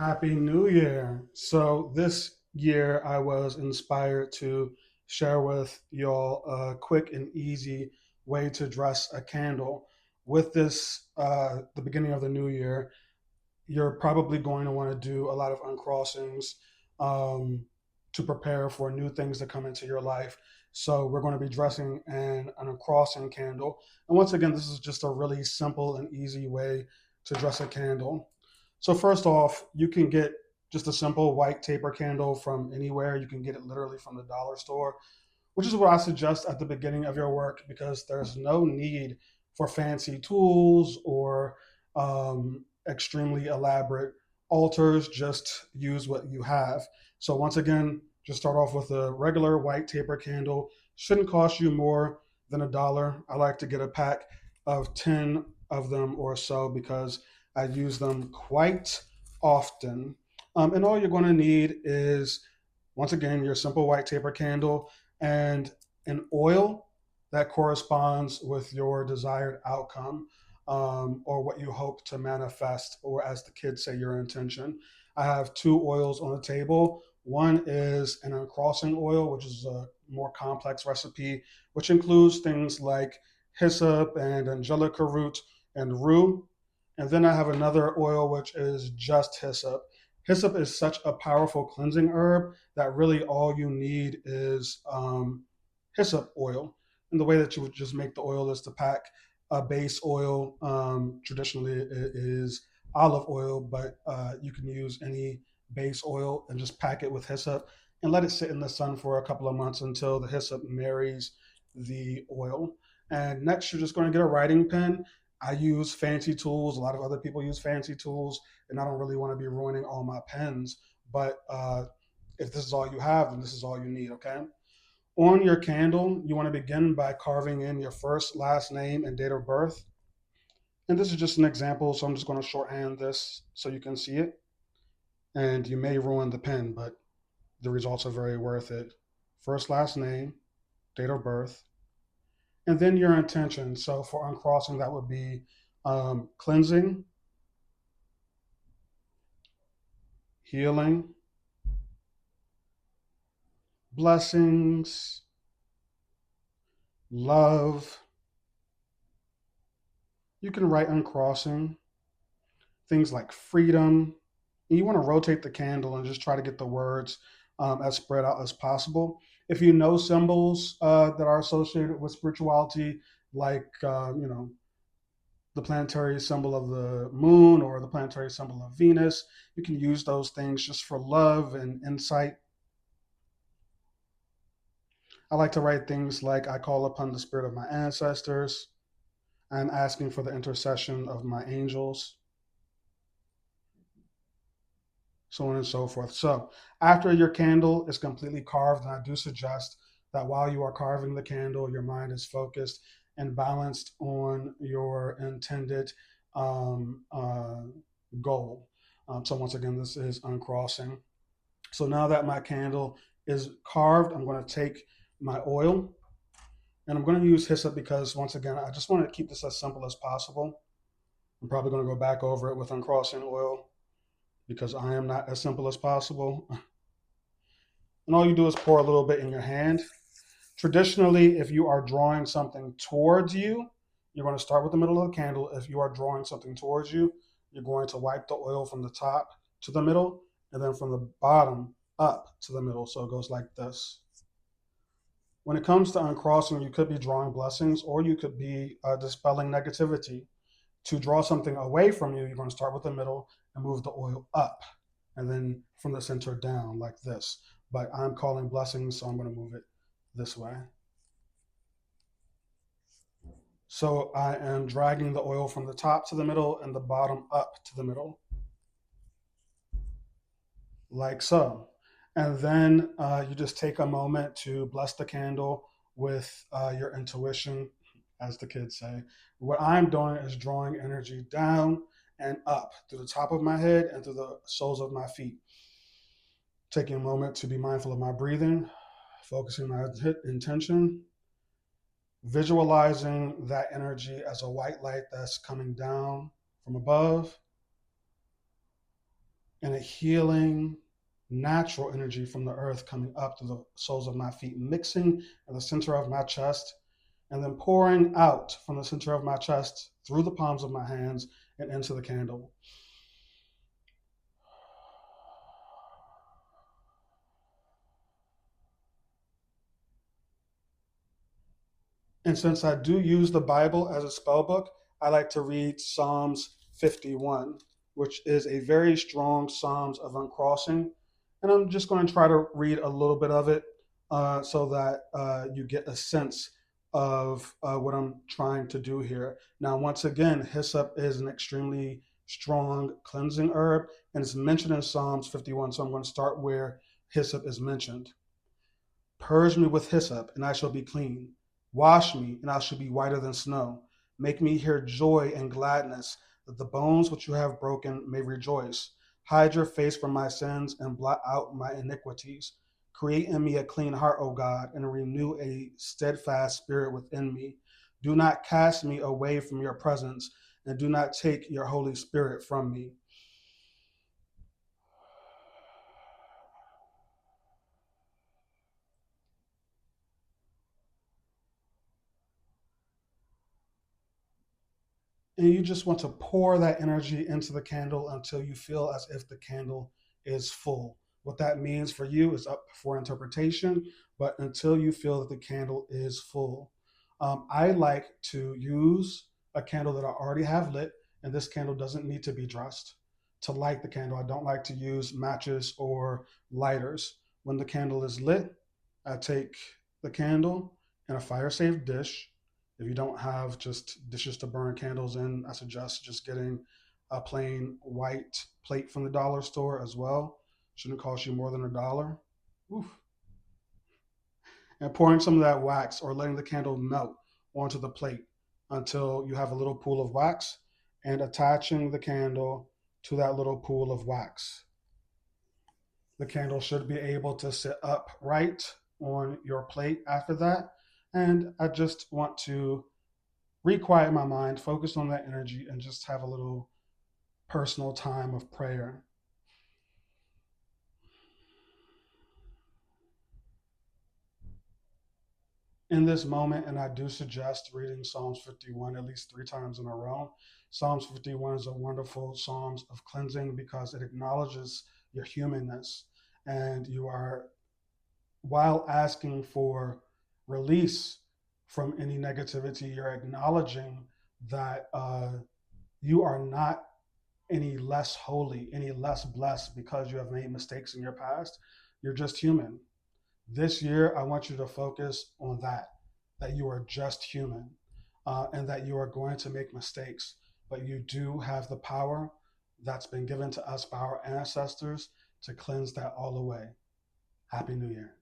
Happy New Year. So, this year I was inspired to share with y'all a quick and easy way to dress a candle. With this, the beginning of the new year, you're probably going to want to do a lot of uncrossings um, to prepare for new things to come into your life. So, we're going to be dressing an uncrossing candle. And once again, this is just a really simple and easy way to dress a candle. So first off, you can get just a simple white taper candle from anywhere. You can get it literally from the dollar store, which is what I suggest at the beginning of your work because there's no need for fancy tools or extremely elaborate altars. Just use what you have. So once again, just start off with a regular white taper candle. Shouldn't cost you more than $1. I like to get a pack of 10 of them or so because I use them quite often. And all you're going to need is, once again, your simple white taper candle and an oil that corresponds with your desired outcome or what you hope to manifest, or as the kids say, your intention. I have two oils on the table. One is an uncrossing oil, which is a more complex recipe, which includes things like hyssop and angelica root and rue. And then I have another oil, which is just hyssop. Hyssop is such a powerful cleansing herb that really all you need is hyssop oil. And the way that you would just make the oil is to pack a base oil. Traditionally, it is olive oil, but you can use any base oil and just pack it with hyssop and let it sit in the sun for a couple of months until the hyssop marries the oil. And next, you're just going to get a writing pen. I use fancy tools. A lot of other people use fancy tools, and I don't really want to be ruining all my pens. But if this is all you have, then this is all you need, okay? On your candle, you want to begin by carving in your first, last name, and date of birth. And this is just an example, so I'm just going to shorthand this so you can see it. And you may ruin the pen, but the results are very worth it. First, last name, date of birth, and then your intention. So for uncrossing, that would be cleansing, healing, blessings, love. You can write uncrossing, things like freedom. And you want to rotate the candle and just try to get the words as spread out as possible. If you know symbols that are associated with spirituality, like the planetary symbol of the moon or the planetary symbol of Venus, you can use those things just for love and insight. I like to write things like, I call upon the spirit of my ancestors. I'm asking for the intercession of my angels, so on and so forth. So after your candle is completely carved, and I do suggest that while you are carving the candle, your mind is focused and balanced on your intended um, uh, goal. So once again, this is uncrossing. So now that my candle is carved, I'm going to take my oil and I'm going to use hyssop because once again, I just want to keep this as simple as possible. I'm probably going to go back over it with uncrossing oil because I am not as simple as possible. And all you do is pour a little bit in your hand. Traditionally, if you are drawing something towards you, you're going to start with the middle of the candle. If you are drawing something towards you, you're going to wipe the oil from the top to the middle and then from the bottom up to the middle. So it goes like this. When it comes to uncrossing, you could be drawing blessings or you could be dispelling negativity. To draw something away from you, you're going to start with the middle and move the oil up and then from the center down like this. But I'm calling blessings, so I'm going to move it this way. So I am dragging the oil from the top to the middle and the bottom up to the middle, like so. And then you just take a moment to bless the candle with your intuition, as the kids say. What I'm doing is drawing energy down and up through the top of my head and through the soles of my feet. Taking a moment to be mindful of my breathing, focusing my intention, visualizing that energy as a white light that's coming down from above and a healing, natural energy from the earth coming up to the soles of my feet, mixing in the center of my chest, and then pouring out from the center of my chest through the palms of my hands and into the candle. And since I do use the Bible as a spell book, I like to read Psalms 51, which is a very strong Psalms of Uncrossing. And I'm just going to try to read a little bit of it so that you get a sense of what I'm trying to do here. Now, once again, hyssop is an extremely strong cleansing herb, and it's mentioned in Psalms 51. So I'm going to start where hyssop is mentioned. Purge me with hyssop, and I shall be clean. Wash me, and I shall be whiter than snow. Make me hear joy and gladness, that the bones which you have broken may rejoice. Hide your face from my sins and blot out my iniquities. Create in me a clean heart, O God, and renew a steadfast spirit within me. Do not cast me away from your presence, and do not take your Holy Spirit from me. And you just want to pour that energy into the candle until you feel as if the candle is full. What that means for you is up for interpretation, but until you feel that the candle is full. I like to use a candle that I already have lit, and this candle doesn't need to be dressed to light the candle. I don't like to use matches or lighters. When the candle is lit, I take the candle in a fire safe dish. If you don't have just dishes to burn candles in, I suggest just getting a plain white plate from the dollar store as well. Shouldn't cost you more than $1. Oof. And pouring some of that wax or letting the candle melt onto the plate until you have a little pool of wax and attaching the candle to that little pool of wax. The candle should be able to sit upright on your plate after that. And I just want to requiet my mind, focus on that energy, and just have a little personal time of prayer. In this moment, and I do suggest reading Psalms 51 at least 3 times in a row. Psalms 51 is a wonderful Psalms of cleansing because it acknowledges your humanness, and you are, while asking for release from any negativity, you're acknowledging that you are not any less holy, any less blessed because you have made mistakes in your past. You're just human. This year, I want you to focus on that you are just human and that you are going to make mistakes, but you do have the power that's been given to us by our ancestors to cleanse that all away. Happy New Year.